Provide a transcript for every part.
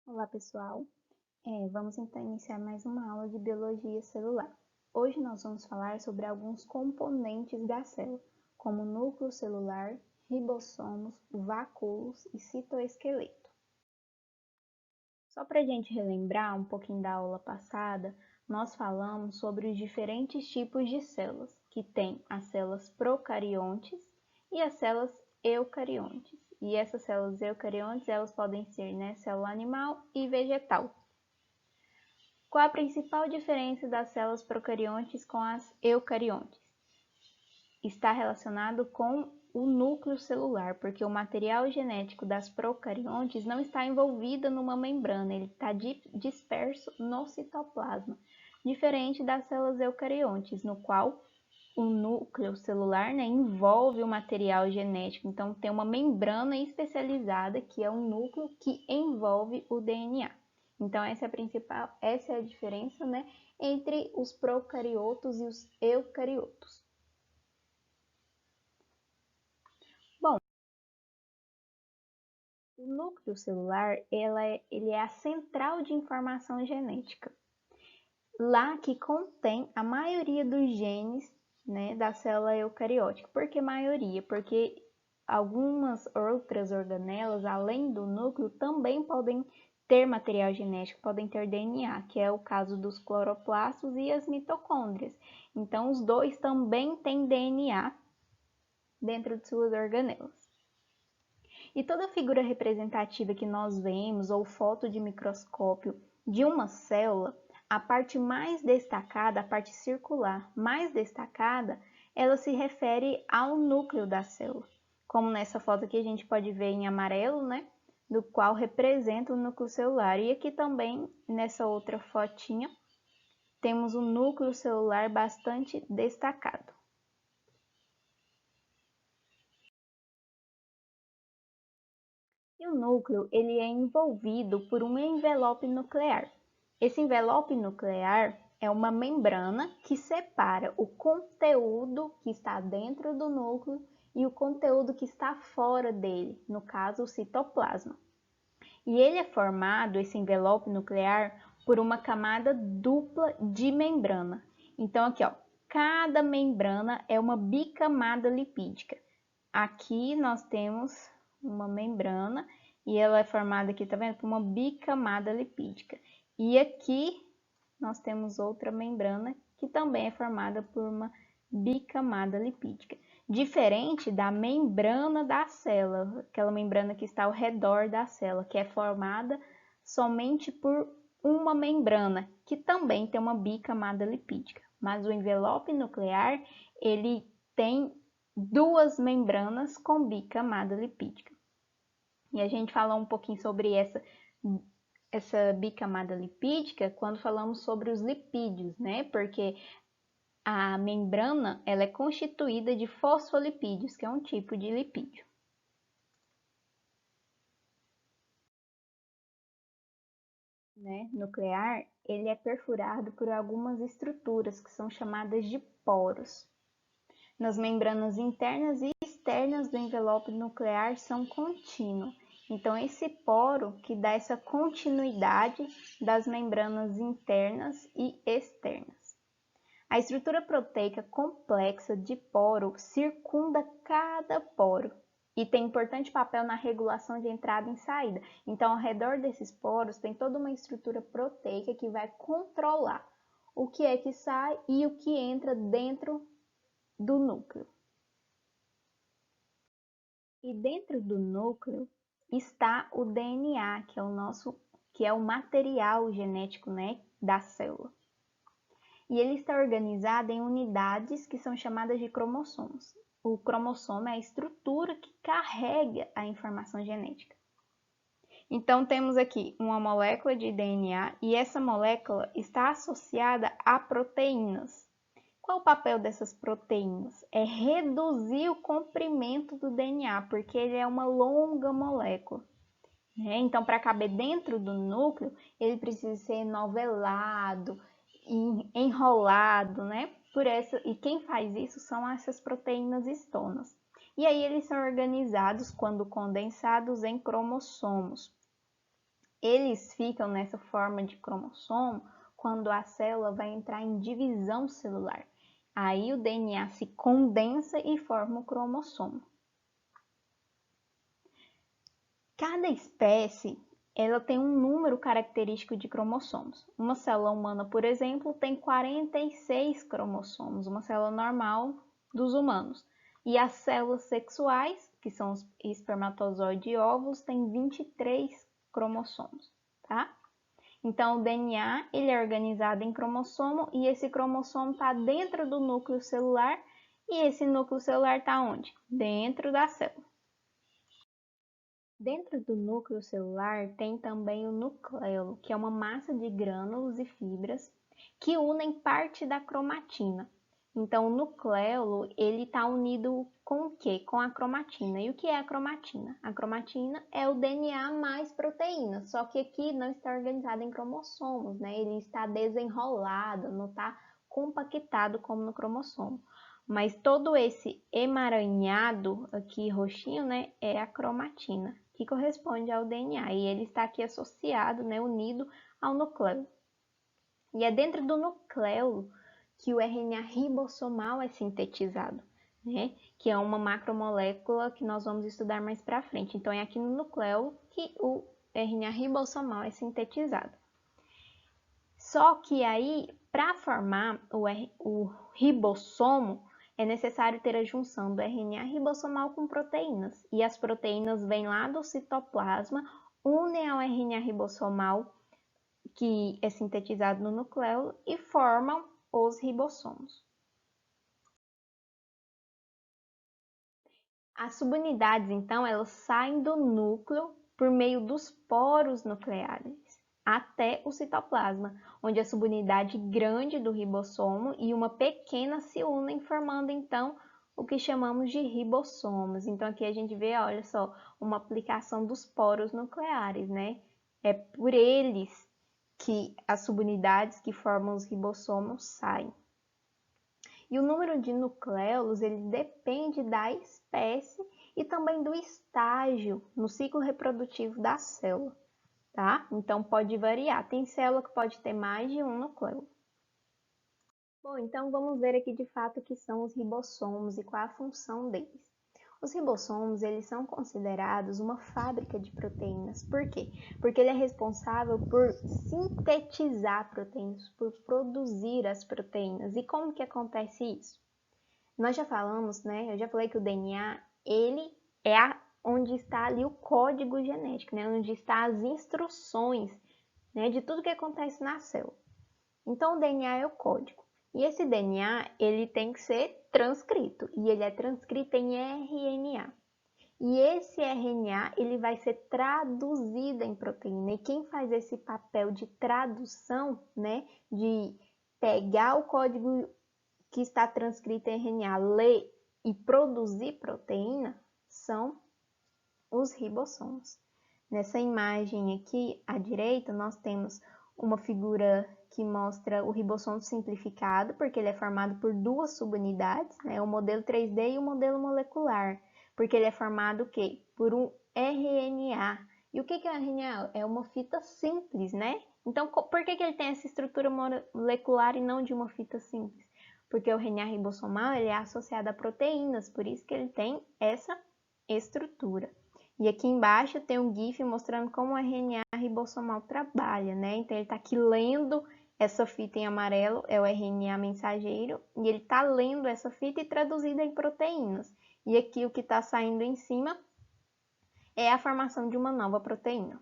Olá pessoal, vamos então iniciar mais uma aula de biologia celular. Hoje nós vamos falar sobre alguns componentes da célula, como núcleo celular, ribossomos, vacúolos e citoesqueleto. Só para a gente relembrar um pouquinho da aula passada, nós falamos sobre os diferentes tipos de células, que tem as células procariontes e as células eucariontes. E essas células eucariontes, elas podem ser, célula animal e vegetal. Qual a principal diferença das células procariontes com as eucariontes? Está relacionado com o núcleo celular, porque o material genético das procariontes não está envolvido numa membrana, ele está disperso no citoplasma, diferente das células eucariontes, no qual o núcleo celular envolve o material genético, então tem uma membrana especializada, que é um núcleo que envolve o DNA. Então essa é a diferença entre os procariotos e os eucariotos. Bom, o núcleo celular ele é a central de informação genética. Lá que contém a maioria dos genes da célula eucariótica. Por que maioria? Porque algumas outras organelas, além do núcleo, também podem ter material genético, podem ter DNA, que é o caso dos cloroplastos e as mitocôndrias. Então, os dois também têm DNA dentro de suas organelas. E toda figura representativa que nós vemos, ou foto de microscópio de uma célula, a parte mais destacada, a parte circular mais destacada, ela se refere ao núcleo da célula. Como nessa foto aqui a gente pode ver em amarelo, do qual representa o núcleo celular. E aqui também, nessa outra fotinha, temos um núcleo celular bastante destacado. E o núcleo ele é envolvido por um envelope nuclear. Esse envelope nuclear é uma membrana que separa o conteúdo que está dentro do núcleo e o conteúdo que está fora dele, no caso o citoplasma. E ele é formado, esse envelope nuclear, por uma camada dupla de membrana. Então aqui, cada membrana é uma bicamada lipídica. Aqui nós temos uma membrana e ela é formada aqui, tá vendo? Por uma bicamada lipídica. E aqui nós temos outra membrana que também é formada por uma bicamada lipídica. Diferente da membrana da célula, aquela membrana que está ao redor da célula, que é formada somente por uma membrana, que também tem uma bicamada lipídica. Mas o envelope nuclear, ele tem duas membranas com bicamada lipídica. E a gente falou um pouquinho sobre essa bicamada lipídica quando falamos sobre os lipídios, Porque a membrana ela é constituída de fosfolipídios, que é um tipo de lipídio. Nuclear, ele é perfurado por algumas estruturas que são chamadas de poros. Nas membranas internas e externas do envelope nuclear são contínuos. Então, esse poro que dá essa continuidade das membranas internas e externas. A estrutura proteica complexa de poro circunda cada poro e tem importante papel na regulação de entrada e saída. Então, ao redor desses poros tem toda uma estrutura proteica que vai controlar o que é que sai e o que entra dentro do núcleo. E dentro do núcleo está o DNA, que é o material genético, da célula. E ele está organizado em unidades que são chamadas de cromossomos. O cromossomo é a estrutura que carrega a informação genética. Então, temos aqui uma molécula de DNA e essa molécula está associada a proteínas. Qual o papel dessas proteínas? É reduzir o comprimento do DNA, porque ele é uma longa molécula. Então, para caber dentro do núcleo, ele precisa ser enovelado, enrolado, e quem faz isso são essas proteínas histonas. E aí eles são organizados, quando condensados, em cromossomos. eles ficam nessa forma de cromossomo quando a célula vai entrar em divisão celular. Aí o DNA se condensa e forma o cromossomo. Cada espécie ela tem um número característico de cromossomos. Uma célula humana, por exemplo, tem 46 cromossomos, uma célula normal dos humanos. E as células sexuais, que são os espermatozoide e óvulos, têm 23 cromossomos, tá? Então, o DNA ele é organizado em cromossomo e esse cromossomo está dentro do núcleo celular e esse núcleo celular está onde? Dentro da célula. Dentro do núcleo celular tem também o nucleolo, que é uma massa de grânulos e fibras que unem parte da cromatina. Então, o nucleolo ele está unido com o quê? Com a cromatina. E o que é a cromatina? A cromatina é o DNA mais proteína, só que aqui não está organizado em cromossomos, né? Ele está desenrolado, não está compactado como no cromossomo. Mas todo esse emaranhado aqui roxinho, né, é a cromatina, que corresponde ao DNA, e ele está aqui associado, né, unido ao nucleolo. E é dentro do nucleolo que o RNA ribossomal é sintetizado, né, que é uma macromolécula que nós vamos estudar mais para frente. Então, é aqui no nucleolo que o RNA ribossomal é sintetizado. Só que aí, para formar o ribossomo, é necessário ter a junção do RNA ribossomal com proteínas. E as proteínas vêm lá do citoplasma, unem ao RNA ribossomal, que é sintetizado no nucleolo, e formam os ribossomos. As subunidades, então, elas saem do núcleo por meio dos poros nucleares até o citoplasma, onde a subunidade grande do ribossomo e uma pequena se unem, formando então o que chamamos de ribossomos. Então aqui a gente vê, olha só, uma aplicação dos poros nucleares, né? É por eles que as subunidades que formam os ribossomos saem. E o número de nucleolos ele depende da espécie e também do estágio no ciclo reprodutivo da célula, tá? Então pode variar. Tem célula que pode ter mais de um nucleolo. Bom, então vamos ver aqui de fato o que são os ribossomos e qual a função deles. Os ribossomos, eles são considerados uma fábrica de proteínas. Por quê? Porque ele é responsável por sintetizar proteínas, por produzir as proteínas. E como que acontece isso? Nós já falamos, né? Eu já falei que o DNA, ele é onde está ali o código genético, né? Onde está as instruções, né? De tudo que acontece na célula. Então, o DNA é o código. E esse DNA, ele tem que ser transcrito. E ele é transcrito em RNA. E esse RNA, ele vai ser traduzido em proteína. E quem faz esse papel de tradução, né? De pegar o código que está transcrito em RNA, ler e produzir proteína, são os ribossomos. Nessa imagem aqui à direita, nós temos uma figura que mostra o ribossomo simplificado, porque ele é formado por duas subunidades, né? O modelo 3D e o modelo molecular, porque ele é formado o quê? Por um RNA. E o que é RNA? É uma fita simples, né? Então, por que ele tem essa estrutura molecular e não de uma fita simples? Porque o RNA ribossomal ele é associado a proteínas, por isso que ele tem essa estrutura. E aqui embaixo tem um GIF mostrando como o RNA ribossomal trabalha, né? Então ele está aqui lendo essa fita em amarelo, é o RNA mensageiro, e ele está lendo essa fita e traduzida em proteínas. E aqui o que está saindo em cima é a formação de uma nova proteína.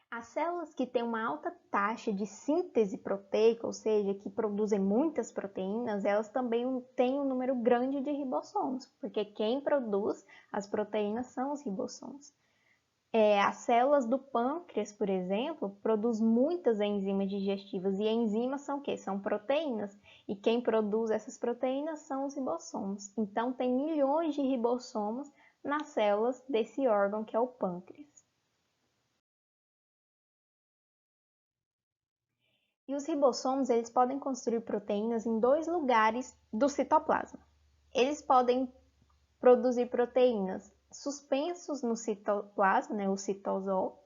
As células que têm uma alta taxa de síntese proteica, ou seja, que produzem muitas proteínas, elas também têm um número grande de ribossomos, porque quem produz as proteínas são os ribossomos. As células do pâncreas, por exemplo, produzem muitas enzimas digestivas, e enzimas são o quê? São proteínas, e quem produz essas proteínas são os ribossomos. Então, tem milhões de ribossomos nas células desse órgão que é o pâncreas. E os ribossomos, eles podem construir proteínas em dois lugares do citoplasma. Eles podem produzir proteínas suspensos no citoplasma, né, o citosol,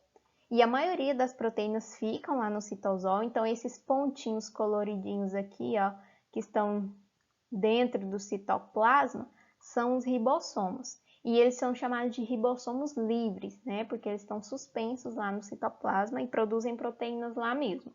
e a maioria das proteínas ficam lá no citosol, então esses pontinhos coloridinhos aqui, ó, que estão dentro do citoplasma, são os ribossomos. E eles são chamados de ribossomos livres, né, porque eles estão suspensos lá no citoplasma e produzem proteínas lá mesmo.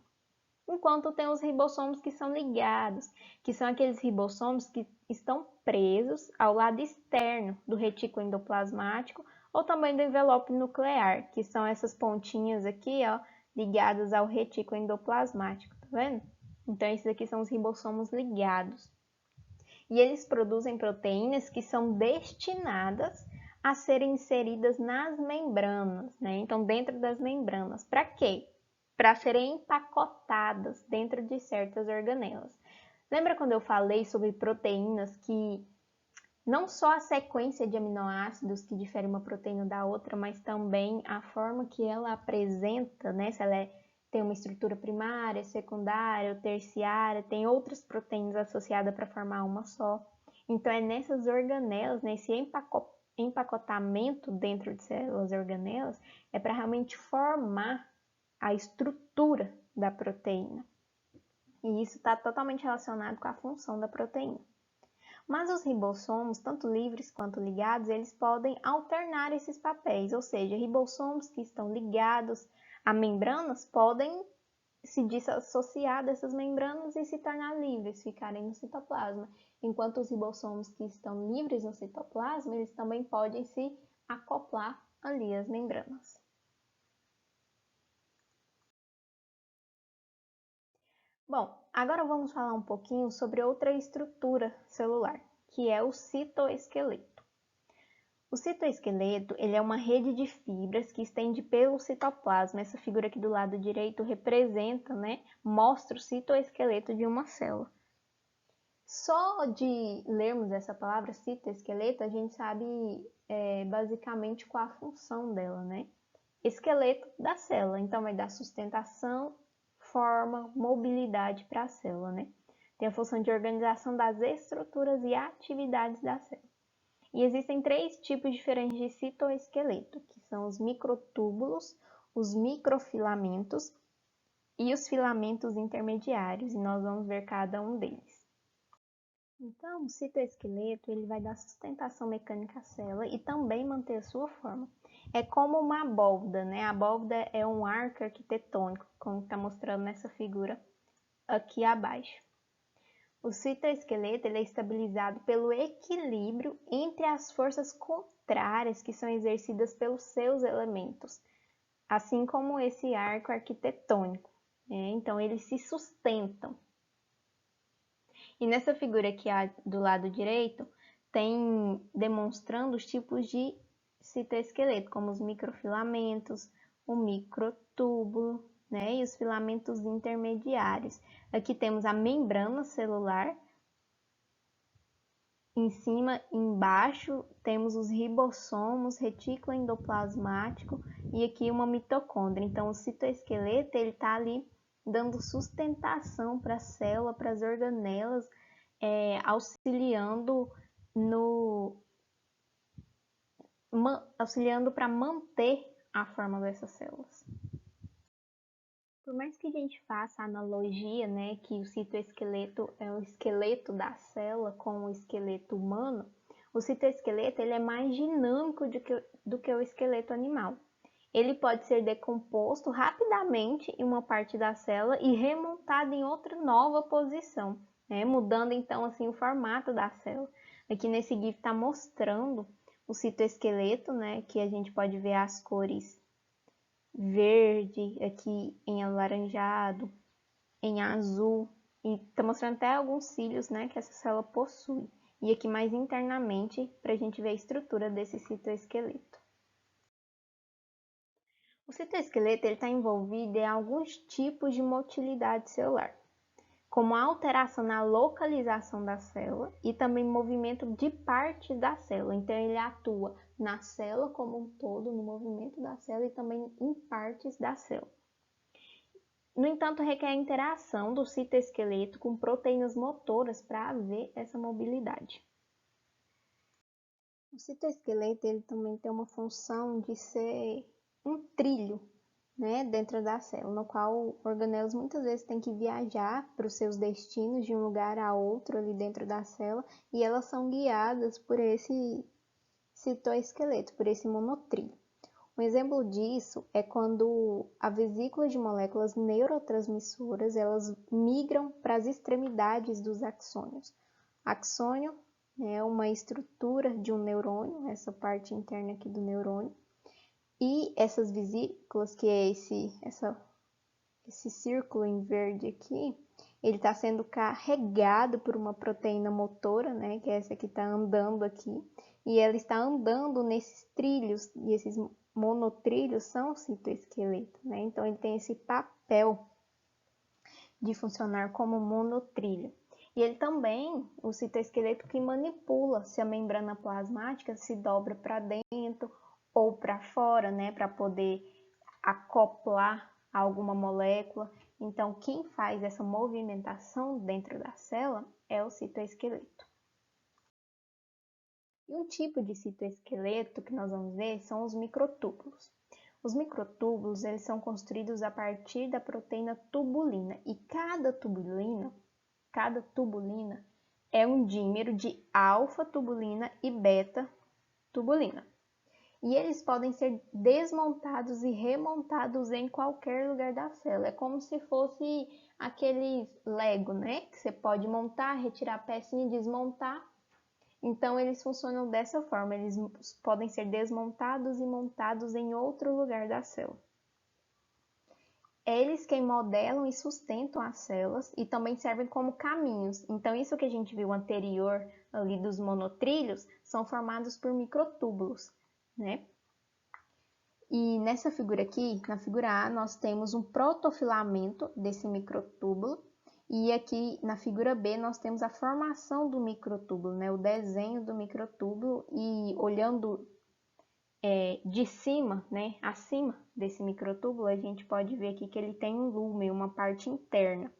Enquanto tem os ribossomos que são ligados, que são aqueles ribossomos que estão presos ao lado externo do retículo endoplasmático ou também do envelope nuclear, que são essas pontinhas aqui, ó, ligadas ao retículo endoplasmático, tá vendo? Então esses aqui são os ribossomos ligados. E eles produzem proteínas que são destinadas a serem inseridas nas membranas, né? Então dentro das membranas. Para quê? Para serem empacotadas dentro de certas organelas. Lembra quando eu falei sobre proteínas que não só a sequência de aminoácidos que difere uma proteína da outra, mas também a forma que ela apresenta, né? Se ela tem uma estrutura primária, secundária ou terciária, tem outras proteínas associadas para formar uma só. Então é nessas organelas, nesse empacotamento dentro de células organelas, é para realmente formar a estrutura da proteína. E isso está totalmente relacionado com a função da proteína. Mas os ribossomos, tanto livres quanto ligados, eles podem alternar esses papéis, ou seja, ribossomos que estão ligados a membranas podem se dissociar dessas membranas e se tornar livres, ficarem no citoplasma, enquanto os ribossomos que estão livres no citoplasma, eles também podem se acoplar ali às membranas. Bom, agora vamos falar um pouquinho sobre outra estrutura celular, que é o citoesqueleto. O citoesqueleto ele é uma rede de fibras que estende pelo citoplasma. Essa figura aqui do lado direito representa, né, mostra o citoesqueleto de uma célula. Só de lermos essa palavra citoesqueleto, a gente sabe basicamente qual a função dela, né? Esqueleto da célula, então vai dar sustentação, forma, mobilidade para a célula, né? Tem a função de organização das estruturas e atividades da célula. E existem três tipos diferentes de citoesqueleto, que são os microtúbulos, os microfilamentos e os filamentos intermediários, e nós vamos ver cada um deles. Então, o citoesqueleto ele vai dar sustentação mecânica à célula e também manter a sua forma. É como uma abóbada, né? A abóbada é um arco arquitetônico, como está mostrando nessa figura aqui abaixo. O citoesqueleto ele é estabilizado pelo equilíbrio entre as forças contrárias que são exercidas pelos seus elementos, assim como esse arco arquitetônico, né? Então, eles se sustentam. E nessa figura aqui do lado direito, tem demonstrando os tipos de citoesqueleto, como os microfilamentos, o microtúbulo, né, e os filamentos intermediários. Aqui temos a membrana celular, em cima e embaixo temos os ribossomos, retículo endoplasmático e aqui uma mitocôndria. Então o citoesqueleto ele está ali dando sustentação para a célula, para as organelas, auxiliando para manter a forma dessas células. Por mais que a gente faça a analogia, né, que o citoesqueleto é o esqueleto da célula com o esqueleto humano, o citoesqueleto ele é mais dinâmico do que o esqueleto animal. Ele pode ser decomposto rapidamente em uma parte da célula e remontado em outra nova posição, né, mudando então assim o formato da célula. Aqui nesse GIF está mostrando o citoesqueleto, né, que a gente pode ver as cores verde, aqui em alaranjado, em azul, e está mostrando até alguns cílios, né, que essa célula possui. E aqui mais internamente, para a gente ver a estrutura desse citoesqueleto. O citoesqueleto está envolvido em alguns tipos de motilidade celular, como a alteração na localização da célula e também movimento de partes da célula. Então, ele atua na célula como um todo, no movimento da célula e também em partes da célula. No entanto, requer a interação do citoesqueleto com proteínas motoras para haver essa mobilidade. O citoesqueleto ele também tem uma função de ser um trilho, né, dentro da célula, no qual organelas muitas vezes têm que viajar para os seus destinos de um lugar a outro ali dentro da célula e elas são guiadas por esse citoesqueleto, por esse monotrilho. Um exemplo disso é quando a vesícula de moléculas neurotransmissoras elas migram para as extremidades dos axônios. Axônio é uma estrutura de um neurônio, essa parte interna aqui do neurônio, e essas vesículas, que é esse círculo em verde aqui, ele está sendo carregado por uma proteína motora, né, que é essa que está andando aqui, e ela está andando nesses trilhos, e esses monotrilhos são o citoesqueleto, né? Então ele tem esse papel de funcionar como monotrilho. E ele também, o citoesqueleto que manipula se a membrana plasmática se dobra para dentro ou para fora, né, para poder acoplar a alguma molécula. Então, quem faz essa movimentação dentro da célula é o citoesqueleto. E um tipo de citoesqueleto que nós vamos ver são os microtúbulos. Os microtúbulos eles são construídos a partir da proteína tubulina e cada tubulina é um dímero de alfa-tubulina e beta-tubulina. E eles podem ser desmontados e remontados em qualquer lugar da célula. É como se fosse aquele Lego, né? Que você pode montar, retirar a pecinha e desmontar. Então, eles funcionam dessa forma. Eles podem ser desmontados e montados em outro lugar da célula. Eles quem modelam e sustentam as células e também servem como caminhos. Então, isso que a gente viu anterior ali dos monotrilhos são formados por microtúbulos, né? E nessa figura aqui, na figura A, nós temos um protofilamento desse microtúbulo. E aqui na figura B, nós temos a formação do microtúbulo, né? O desenho do microtúbulo. E olhando de cima, né? Acima desse microtúbulo, a gente pode ver aqui que ele tem um lumen, uma parte interna,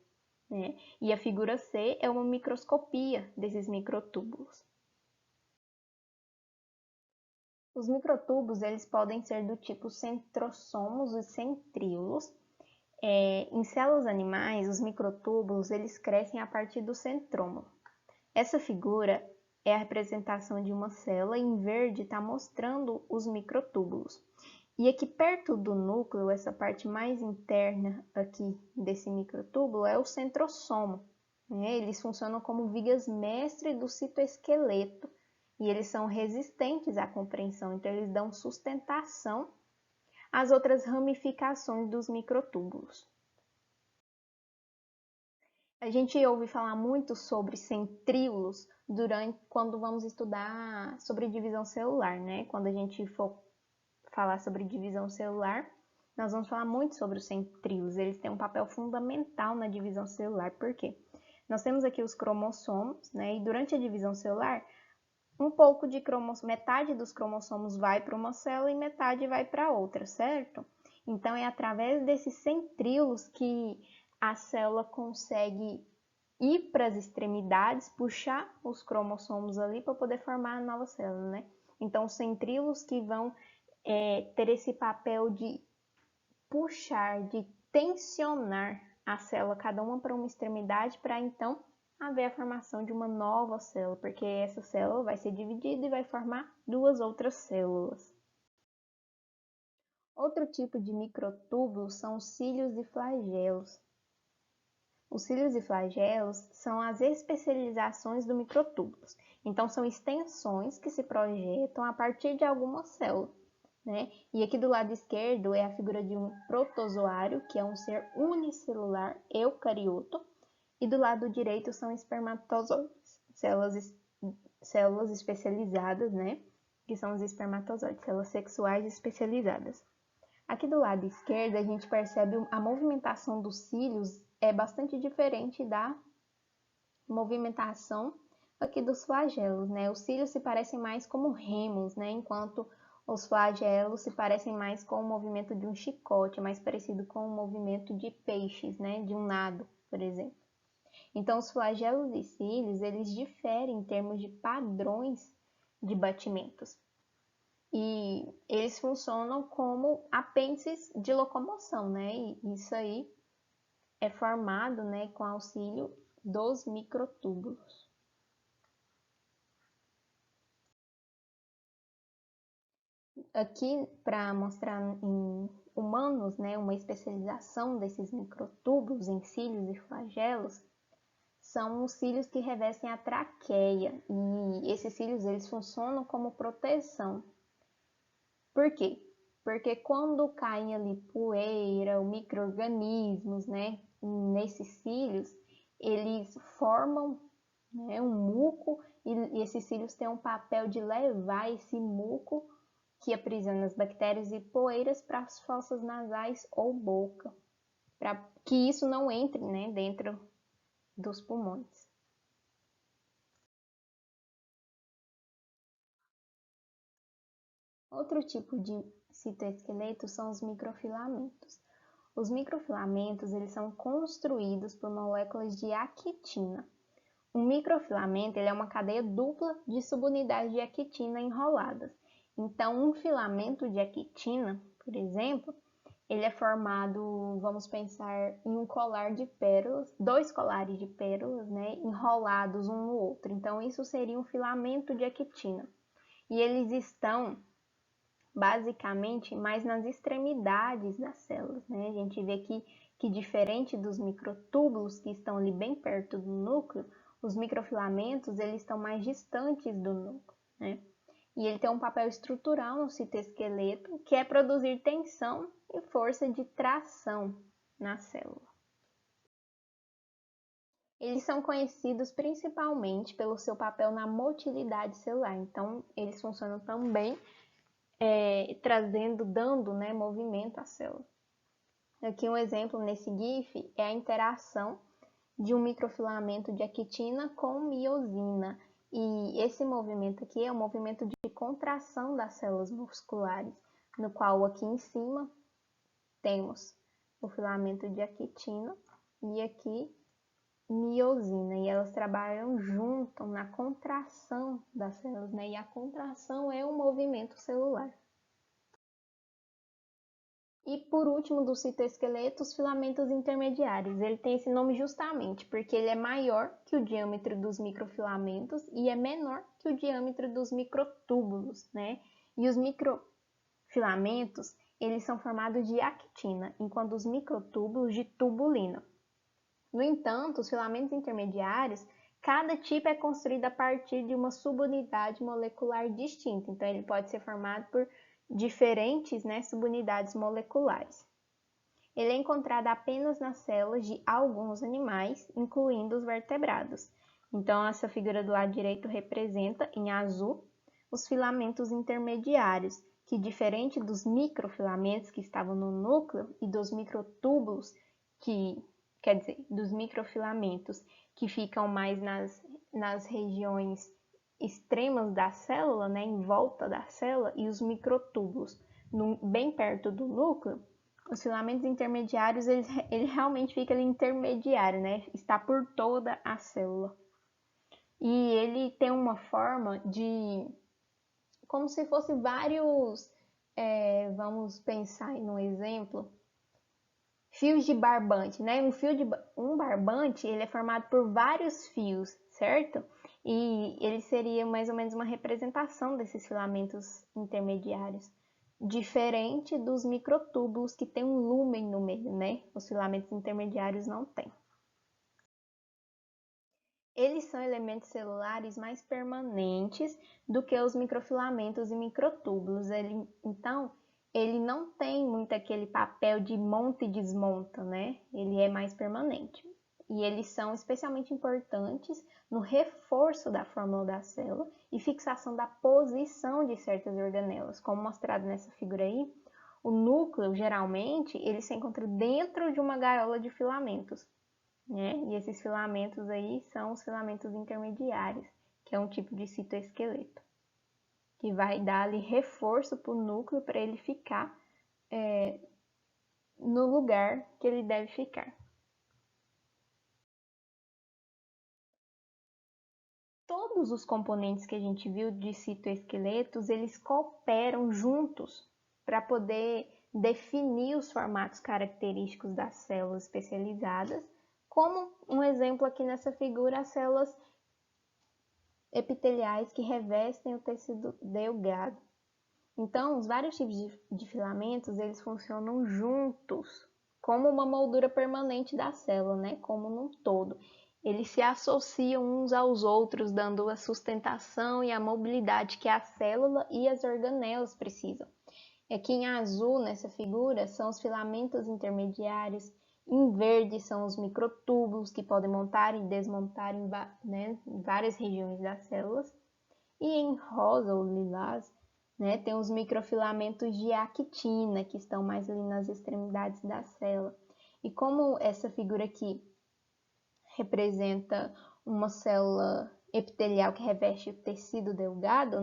né? E a figura C é uma microscopia desses microtúbulos. Os microtúbulos eles podem ser do tipo centrosomos e centríolos. Em células animais, os microtúbulos eles crescem a partir do centrômero. Essa figura é a representação de uma célula, em verde está mostrando os microtúbulos. E aqui perto do núcleo, essa parte mais interna aqui desse microtúbulo é o centrosomo, né? Eles funcionam como vigas mestre do citoesqueleto e eles são resistentes à compreensão, então eles dão sustentação às outras ramificações dos microtúbulos. A gente ouve falar muito sobre centríolos quando vamos estudar sobre divisão celular, né? Quando a gente for falar sobre divisão celular, nós vamos falar muito sobre os centríolos. Eles têm um papel fundamental na divisão celular. Por quê? Nós temos aqui os cromossomos, né? E durante a divisão celular, metade dos cromossomos vai para uma célula e metade vai para outra, certo? Então, é através desses centríolos que a célula consegue ir para as extremidades, puxar os cromossomos ali para poder formar a nova célula, né? Então, os centríolos que vão ter esse papel de puxar, de tensionar a célula, cada uma para uma extremidade, para então haver a formação de uma nova célula, porque essa célula vai ser dividida e vai formar duas outras células. Outro tipo de microtúbulos são os cílios e flagelos. Os cílios e flagelos são as especializações do microtúbulos. Então, são extensões que se projetam a partir de alguma célula, né? E aqui do lado esquerdo é a figura de um protozoário, que é um ser unicelular eucarioto, e do lado direito são espermatozoides, células especializadas, né? Que são os espermatozoides, células sexuais especializadas. Aqui do lado esquerdo a gente percebe a movimentação dos cílios é bastante diferente da movimentação aqui dos flagelos, né? Os cílios se parecem mais como remos, né? Enquanto os flagelos se parecem mais com o movimento de um chicote, mais parecido com o movimento de peixes, né? De um nado, por exemplo. Então, os flagelos e cílios, eles diferem em termos de padrões de batimentos. E eles funcionam como apêndices de locomoção, né? E isso aí é formado, né, com auxílio dos microtúbulos. Aqui, para mostrar em humanos, né, uma especialização desses microtúbulos em cílios e flagelos, são os cílios que revestem a traqueia, e esses cílios eles funcionam como proteção. Por quê? Porque quando caem ali poeira ou micro-organismos, né, nesses cílios, eles formam, né, um muco, e esses cílios têm um papel de levar esse muco que aprisiona as bactérias e poeiras para as fossas nasais ou boca, para que isso não entre, né, dentro dos pulmões. Outro tipo de citoesqueleto são os microfilamentos. Os microfilamentos eles são construídos por moléculas de actina. Um microfilamento ele é uma cadeia dupla de subunidades de actina enroladas. Então, um filamento de actina, por exemplo, ele é formado, vamos pensar, em um colar de pérolas, dois colares de pérolas, né, enrolados um no outro. Então, isso seria um filamento de actina. E eles estão basicamente mais nas extremidades das células, né? A gente vê que diferente dos microtúbulos que estão ali bem perto do núcleo, os microfilamentos eles estão mais distantes do núcleo, né? E ele tem um papel estrutural no citoesqueleto, que é produzir tensão e força de tração na célula. Eles são conhecidos principalmente pelo seu papel na motilidade celular, então eles funcionam também dando, né, movimento à célula. Aqui um exemplo nesse GIF é a interação de um microfilamento de actina com miosina. E esse movimento aqui é um movimento de contração das células musculares, no qual aqui em cima temos o filamento de actina e aqui miosina. E elas trabalham junto na contração das células, né? E a contração é um movimento celular. E por último do citoesqueleto, os filamentos intermediários. Ele tem esse nome justamente porque ele é maior que o diâmetro dos microfilamentos e é menor que o diâmetro dos microtúbulos, né? E os microfilamentos, eles são formados de actina, enquanto os microtúbulos de tubulina. No entanto, os filamentos intermediários, cada tipo é construído a partir de uma subunidade molecular distinta. Então, ele pode ser formado por diferentes, né, subunidades moleculares. Ele é encontrado apenas nas células de alguns animais, incluindo os vertebrados. Então, essa figura do lado direito representa, em azul, os filamentos intermediários, que diferente dos microfilamentos que estavam no núcleo e dos microtúbulos, quer dizer, dos microfilamentos que ficam mais nas regiões extremas da célula, né, em volta da célula, e os microtúbulos bem perto do núcleo, os filamentos intermediários, ele realmente fica ali intermediário, né, está por toda a célula. E ele tem uma forma de, como se fosse vários, vamos pensar em um exemplo, fios de barbante, né? Um barbante, ele é formado por vários fios, certo? E ele seria mais ou menos uma representação desses filamentos intermediários, diferente dos microtúbulos que tem um lúmen no meio, né? Os filamentos intermediários não têm. Eles são elementos celulares mais permanentes do que os microfilamentos e microtúbulos. Então, ele não tem muito aquele papel de monta e desmonta, né? Ele é mais permanente. E eles são especialmente importantes no reforço da fórmula da célula e fixação da posição de certas organelas. Como mostrado nessa figura aí, o núcleo, geralmente, ele se encontra dentro de uma gaiola de filamentos, né? E esses filamentos aí são os filamentos intermediários, que é um tipo de citoesqueleto, que vai dar ali reforço para o núcleo para ele ficar no lugar que ele deve ficar. Todos os componentes que a gente viu de citoesqueletos, eles cooperam juntos para poder definir os formatos característicos das células especializadas, como um exemplo aqui nessa figura, as células epiteliais que revestem o tecido delgado. Então, os vários tipos de filamentos, eles funcionam juntos, como uma moldura permanente da célula, né? Como num todo. Eles se associam uns aos outros, dando a sustentação e a mobilidade que a célula e as organelas precisam. Aqui em azul, nessa figura, são os filamentos intermediários. Em verde são os microtúbulos, que podem montar e desmontar em várias regiões das células. E em rosa ou lilás, tem os microfilamentos de actina, que estão mais ali nas extremidades da célula. E como essa figura aqui representa uma célula epitelial que reveste o tecido delgado,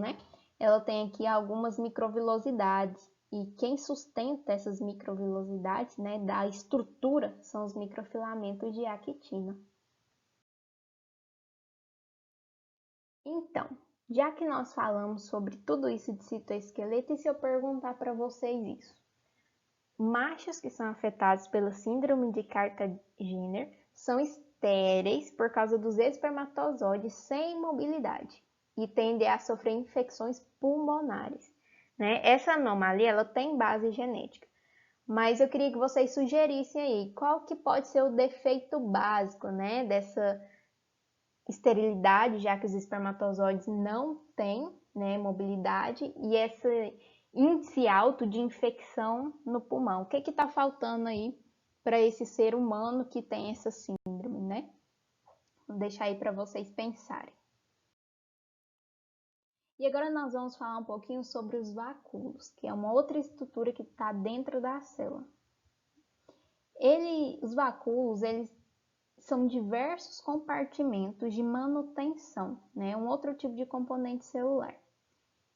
ela tem aqui algumas microvilosidades. E quem sustenta essas microvilosidades, da estrutura, são os microfilamentos de actina. Então, já que nós falamos sobre tudo isso de citoesqueleto, e se eu perguntar para vocês isso? Machos que são afetados pela síndrome de Carter-Jenner são estéreis por causa dos espermatozoides sem mobilidade e tendem a sofrer infecções pulmonares. Essa anomalia ela tem base genética, mas eu queria que vocês sugerissem aí qual que pode ser o defeito básico dessa esterilidade, já que os espermatozoides não têm mobilidade, e esse índice alto de infecção no pulmão. O que está faltando aí para esse ser humano que tem essa síndrome, Vou deixar aí para vocês pensarem. E agora nós vamos falar um pouquinho sobre os vacúolos, que é uma outra estrutura que está dentro da célula. Os vacúolos, eles são diversos compartimentos de manutenção, um outro tipo de componente celular.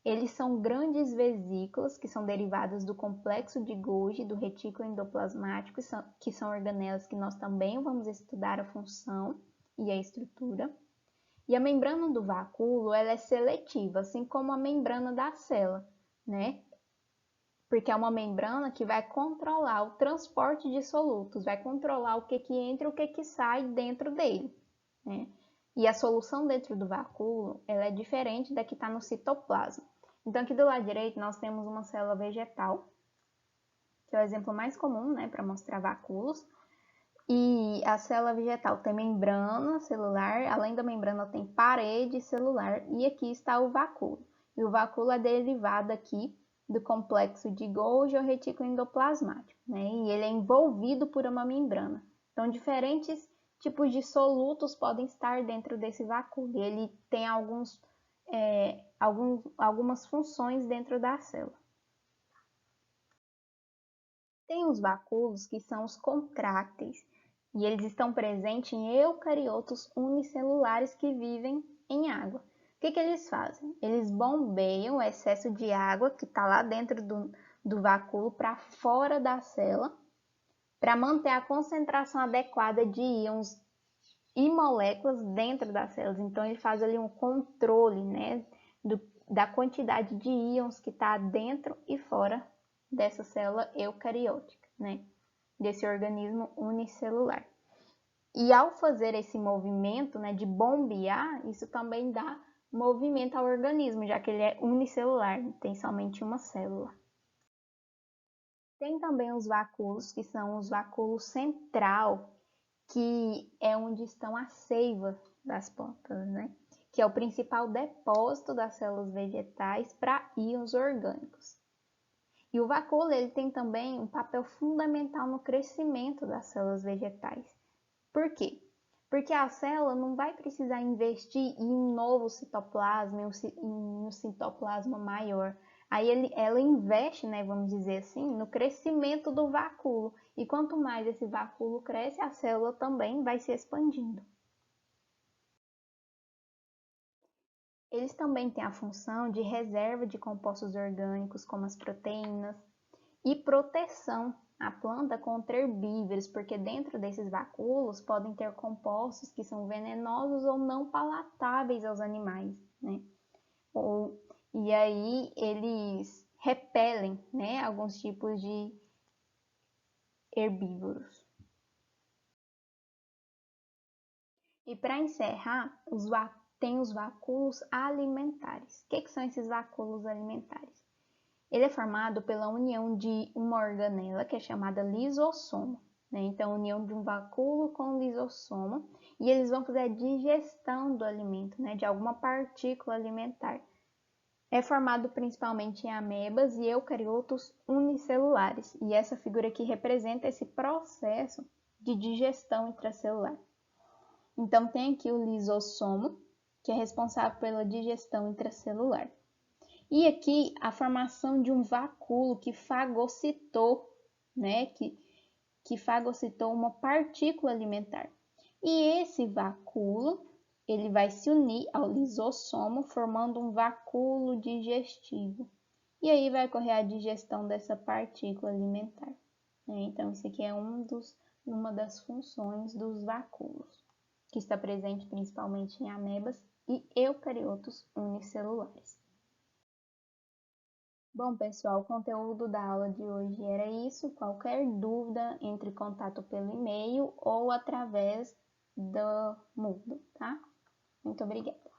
Eles são grandes vesículas que são derivadas do complexo de Golgi, do retículo endoplasmático, que são organelas que nós também vamos estudar a função e a estrutura. E a membrana do vacúolo ela é seletiva, assim como a membrana da célula, Porque é uma membrana que vai controlar o transporte de solutos, vai controlar o que entra e o que sai dentro dele, E a solução dentro do vacúolo ela é diferente da que está no citoplasma. Então, aqui do lado direito, nós temos uma célula vegetal, que é o exemplo mais comum, para mostrar vacúolos. E a célula vegetal tem membrana celular, além da membrana tem parede celular, e aqui está o vacúolo. E o vacúolo é derivado aqui do complexo de Golgi ou retículo endoplasmático, E ele é envolvido por uma membrana. Então, diferentes tipos de solutos podem estar dentro desse vacúolo. E ele tem algumas funções dentro da célula. Tem os vacúolos que são os contrácteis, e eles estão presentes em eucariotos unicelulares que vivem em água. O que eles fazem? Eles bombeiam o excesso de água que está lá dentro do vacúolo para fora da célula, para manter a concentração adequada de íons e moléculas dentro das células. Então, ele faz ali um controle da quantidade de íons que está dentro e fora dessa célula eucariótica, desse organismo unicelular. E ao fazer esse movimento de bombear, isso também dá movimento ao organismo, já que ele é unicelular, tem somente uma célula. Tem também os vacúolos, que são os vacúolos central, que é onde estão as seivas das plantas, Que é o principal depósito das células vegetais para íons orgânicos. E o vacúolo ele tem também um papel fundamental no crescimento das células vegetais. Por quê? Porque a célula não vai precisar investir em um novo citoplasma, em um citoplasma maior. Aí ela investe, vamos dizer assim, no crescimento do vacúolo. E quanto mais esse vacúolo cresce, a célula também vai se expandindo. Eles também têm a função de reserva de compostos orgânicos, como as proteínas, e proteção a planta contra herbívoros, porque dentro desses vacúolos podem ter compostos que são venenosos ou não palatáveis aos animais, né? E aí eles repelem, né, alguns tipos de herbívoros. E para encerrar, tem os vacúolos alimentares. O que são esses vacúolos alimentares? Ele é formado pela união de uma organela que é chamada lisossomo, né? Então, união de um vacúolo com lisossomo, e eles vão fazer a digestão do alimento, né, de alguma partícula alimentar. É formado principalmente em amebas e eucariotos unicelulares, e essa figura aqui representa esse processo de digestão intracelular. Então, tem aqui o lisossomo, que é responsável pela digestão intracelular. E aqui a formação de um vacúolo que fagocitou, né? Que fagocitou uma partícula alimentar. E esse vacúolo, ele vai se unir ao lisossomo, formando um vacúolo digestivo. E aí vai ocorrer a digestão dessa partícula alimentar, né? Então, isso aqui é uma das funções dos vacúolos, que está presente principalmente em amebas e eucariotos unicelulares. Bom, pessoal, o conteúdo da aula de hoje era isso. Qualquer dúvida, entre em contato pelo e-mail ou através do Moodle, tá? Muito obrigada.